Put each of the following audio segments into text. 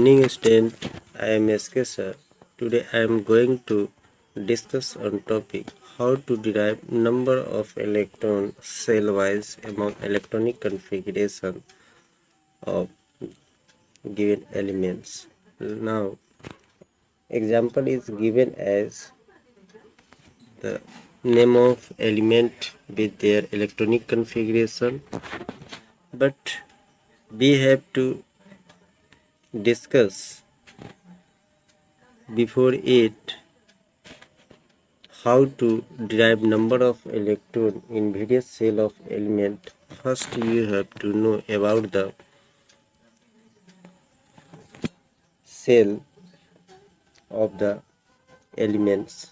morning student, I am SK sir. Today I am going to discuss on topic how to derive number of electron cell-wise among electronic configuration of given elements. Now example is given as the name of element with their electronic configuration, but we have to discuss before it how to derive number of electron in various cell of element. First you have to know about the cell of the elements,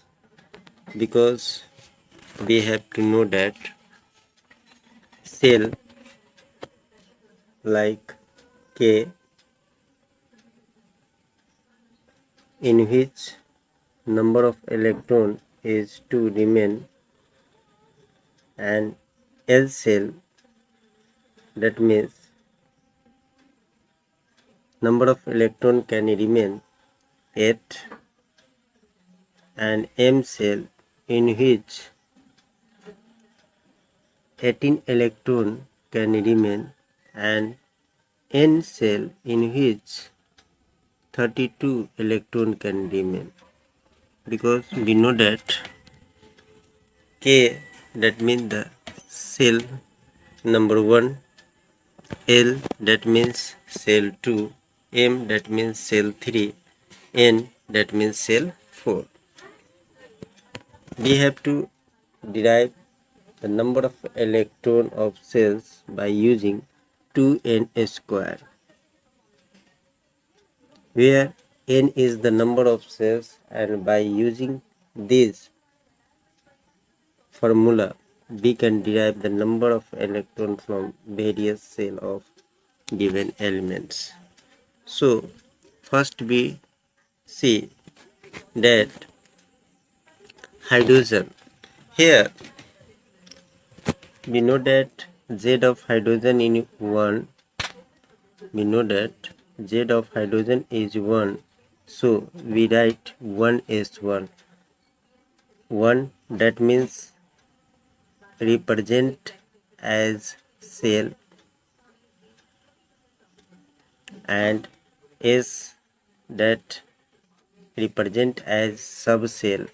because we have to know that cell like K in which number of electron is to remain, and L cell, that means number of electron can remain 8, and M cell in which 18 electron can remain, and N cell in which 32 electron can remain. Because we know that K, that means the cell number 1, L, that means cell 2, M, that means cell 3, N, that means cell 4. We have to derive the number of electron of cells by using 2n square, where n is the number of cells, and by using this formula we can derive the number of electron from various cell of given elements. So first we see that hydrogen, here we know that Z of hydrogen in 1, we know that Z of hydrogen is 1, so we write 1s1. 1, that means represent as cell, and S, that represent as subcell,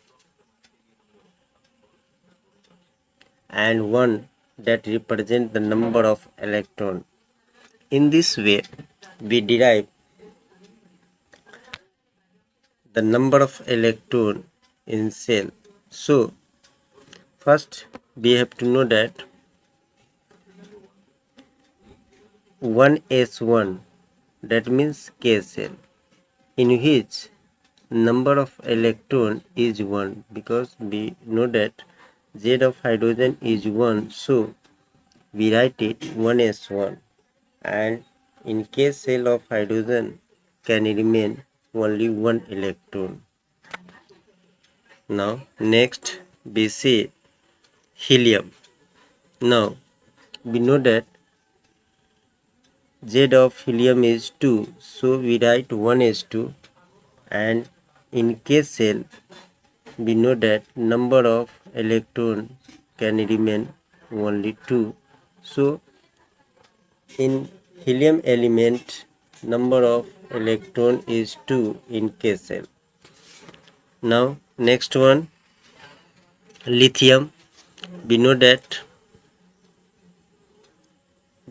and 1, that represent the number of electron. In this way we derive the number of electron in cell. So first we have to know that 1s1, that means K cell, in which number of electron is 1, because we know that Z of hydrogen is 1, so we write it 1s1, and in K cell of hydrogen can remain only 1 electron. Now next we see helium. Now we know that Z of helium is 2, so we write 1s2, and in K cell we know that number of electron can remain only 2, so in helium element number of electron is 2 in K cell. Now next one, lithium. We know that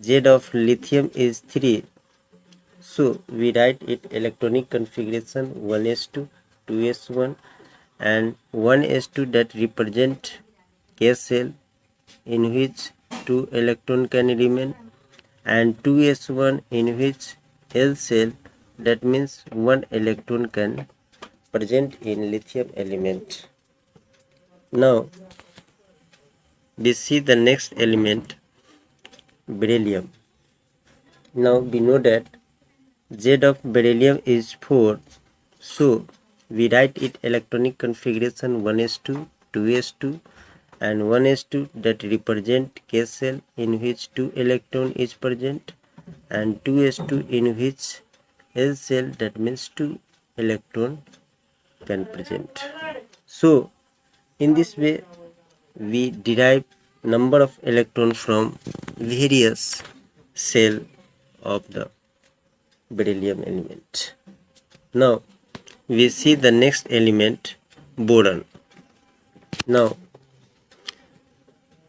Z of lithium is 3, so we write it electronic configuration 1s2, 2s1, and 1s2 that represent K cell in which 2 electron can remain, and 2s1 in which L cell, that means 1 electron can present in lithium element. Now we see the next element, beryllium. Now we know that Z of beryllium is 4, so we write it electronic configuration 1s2, 2s2, and 1s2 that represent K cell in which 2 electron is present, and 2s2 in which S cell, that means 2 electron can present. So in this way we derive number of electrons from various cell of the beryllium element. Now we see the next element, boron. Now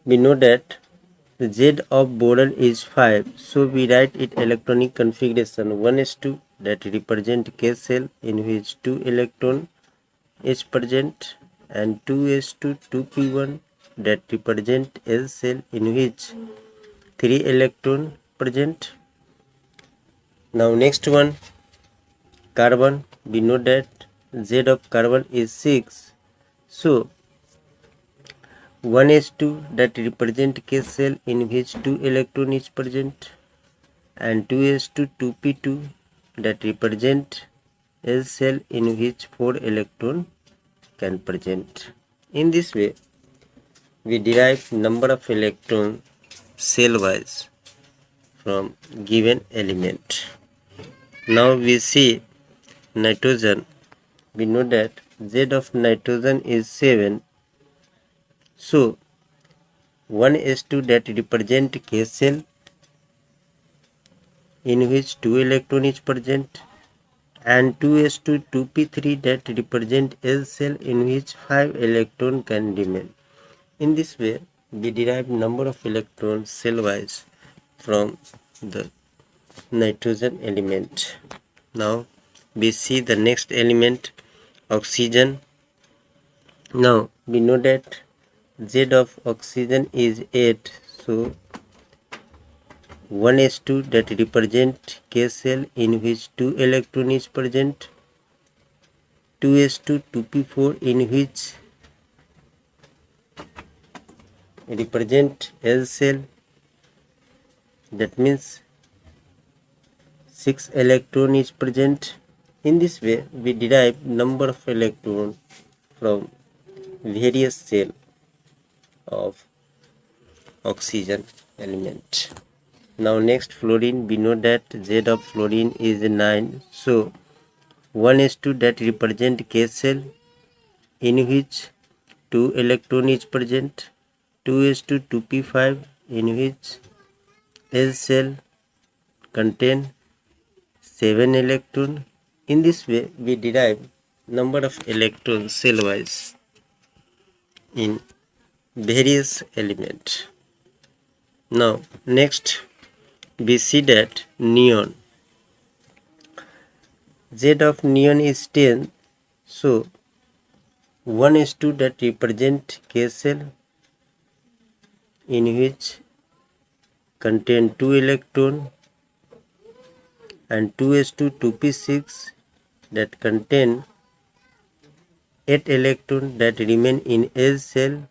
we know that the Z of boron is 5, so we write it electronic configuration 1s2, that represent K cell in which 2 electron is present, and 2s2 2p1, that represent L cell in which 3 electron present. Now next one, carbon. We know that Z of carbon is 6, so 1s2, that represent K cell in which 2 electron is present, and 2s2 2p2, that represent L cell in which 4 electron can present. In this way we derive number of electrons cell wise from given element. Now we see nitrogen. We know that Z of nitrogen is 7, so 1s2, that represent K cell in which 2 electron is present, and 2s2 2p3, that represent L cell in which 5 electron can remain. In this way we derive number of electrons cell wise from the nitrogen element. Now we see the next element, oxygen. Now we know that Z of oxygen is 8, so 1s2, that represent K cell in which 2 electron is present, 2s2 2p4 in which represent L cell, that means 6 electron is present. In this way we derive number of electrons from various cell of oxygen element. Now next, fluorine. We know that Z of fluorine is 9, so 1s2, that represent K cell in which 2 electron is present, 2s2 2p5 in which L cell contain 7 electron. In this way we derive number of electrons cell wise in various element. Now next we see that neon. Z of neon is 10, so 1s2, that represent K cell in which contain 2 electron, and 2s2 2p6, that contain 8 electron that remain in L cell.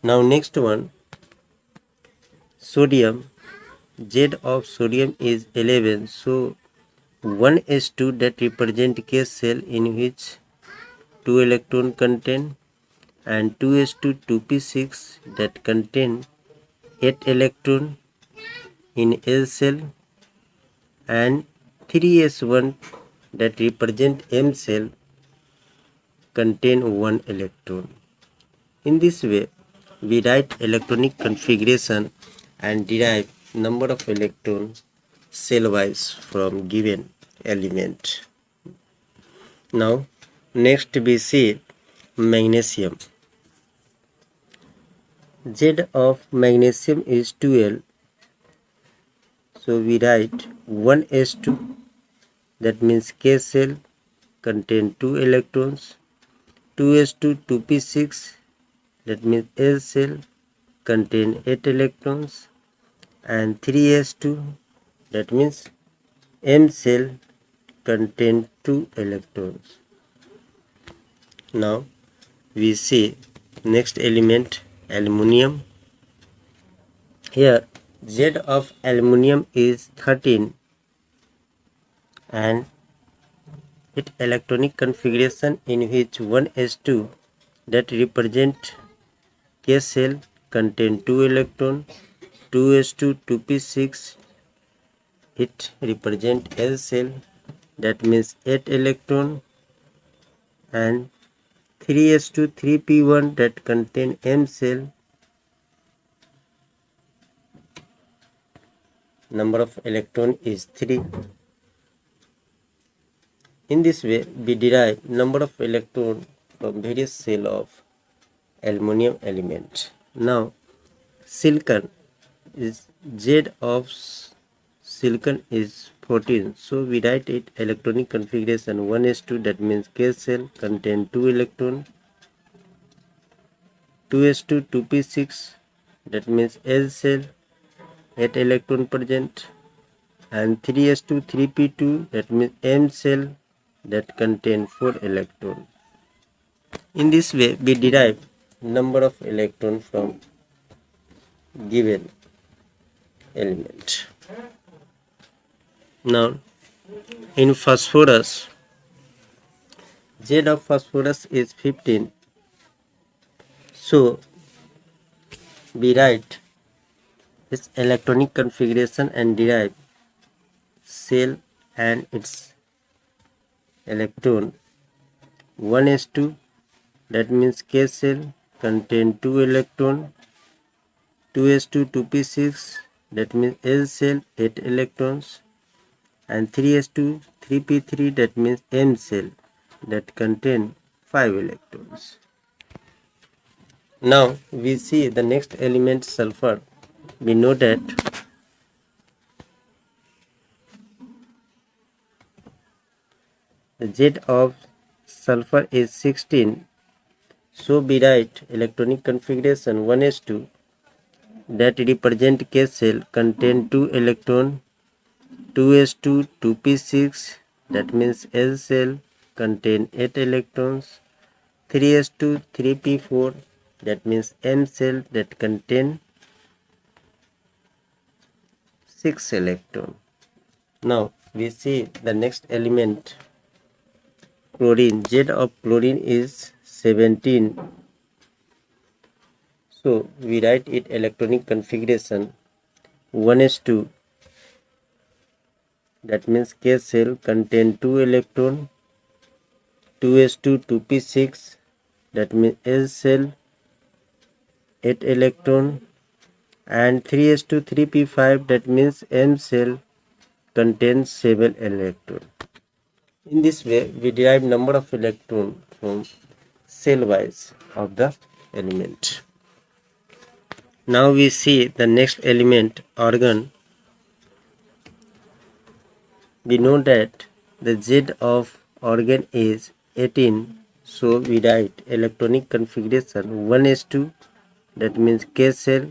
Now next one, sodium. Z of sodium is 11, so 1s2, that represent K cell in which 2 electron contain, and 2s2 2p6, that contain 8 electron in L cell, and 3s1, that represent M cell, contain 1 electron. In this way we write electronic configuration and derive number of electrons cell wise from given element. Now next we see magnesium. Z of magnesium is 12, so we write 1s2, that means K cell contain 2 electrons, 2s2 2p6, that means L cell contain 8 electrons, and 3s2, that means M cell contain 2 electrons. Now we see next element, aluminium. Here Z of aluminium is 13, and its electronic configuration in which 1s2, that represent K cell contain 2 electron, 2s2 2p6, it represent L cell, that means 8 electron, and 3s2 3p1 that contain M cell. Number of electron is 3. In this way, we derive number of electron from various cell of aluminum element. Now, silicon is Z of silicon is 14. So we write it electronic configuration 1s2, that means K cell contain 2 electron, 2s2 2p6, that means L cell 8 electron present, and 3s2 3p2, that means M cell that contain 4 electron. In this way, we derive number of electron from given element. Now, in phosphorus, Z of phosphorus is 15. So, we write its electronic configuration and derive cell and its electron 1s2, that means K cell contain 2 electron, 2s2 2p6, that means L cell 8 electrons, and 3s2 3p3, that means M cell that contain 5 electrons. Now we see the next element, sulfur. We know that the Z of sulfur is 16. So we write electronic configuration 1s2, that represent K cell contain 2 electron, 2s2 2p6, that means L cell contain 8 electrons, 3s2 3p4, that means M cell that contain 6 electron. Now we see the next element, chlorine. Z of chlorine is 17. So we write it electronic configuration 1s2, that means K cell contain 2 electron, 2s2 2p6, that means L cell 8 electron, and 3s2 3p5, that means M cell contains 7 electron. In this way, we derive number of electron from shellwise of the element. Now we see the next element, argon. We know that the Z of argon is 18. So we write electronic configuration 1s2, that means K cell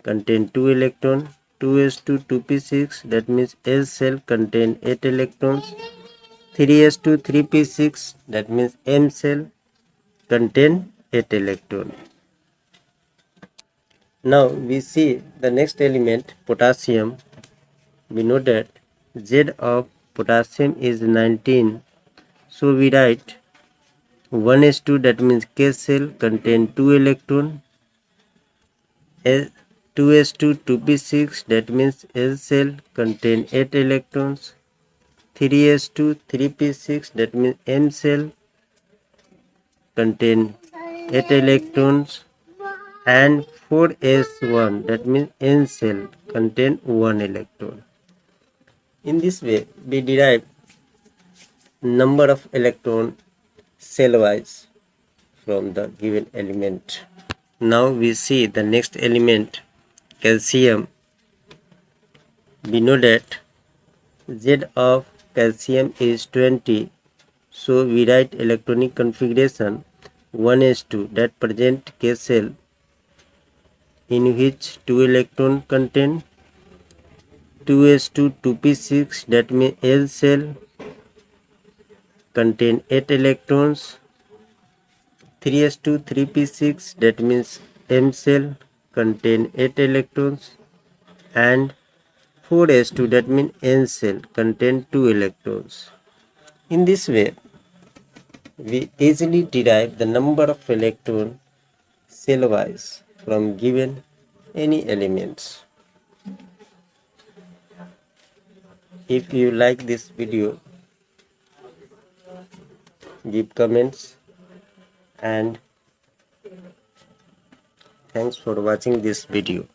contain 2 electron, 2s2 2p6, that means L cell contain 8 electrons, 3s2 3p6, that means M cell contain 8 electron. Now we see the next element, potassium. We know that Z of potassium is 19. So we write 1s2, that means K cell contain 2 electron, 2s2 2p6, that means L cell contain 8 electrons, 3s2 3p6, that means M cell contain 8 electrons, and 4s1, that means N cell contain 1 electron. In this way, we derive number of electron cell-wise from the given element. Now we see the next element, calcium. We know that Z of calcium is 20. So we write electronic configuration 1s2, that present K cell in which 2 electron contain, 2s2 2p6, that means L cell contain 8 electrons, 3s2 3p6, that means M cell contain 8 electrons, and 4s2, that means N cell contain 2 electrons. In this way, we easily derive the number of electrons cell-wise from given any elements. If you like this video, give comments, and thanks for watching this video.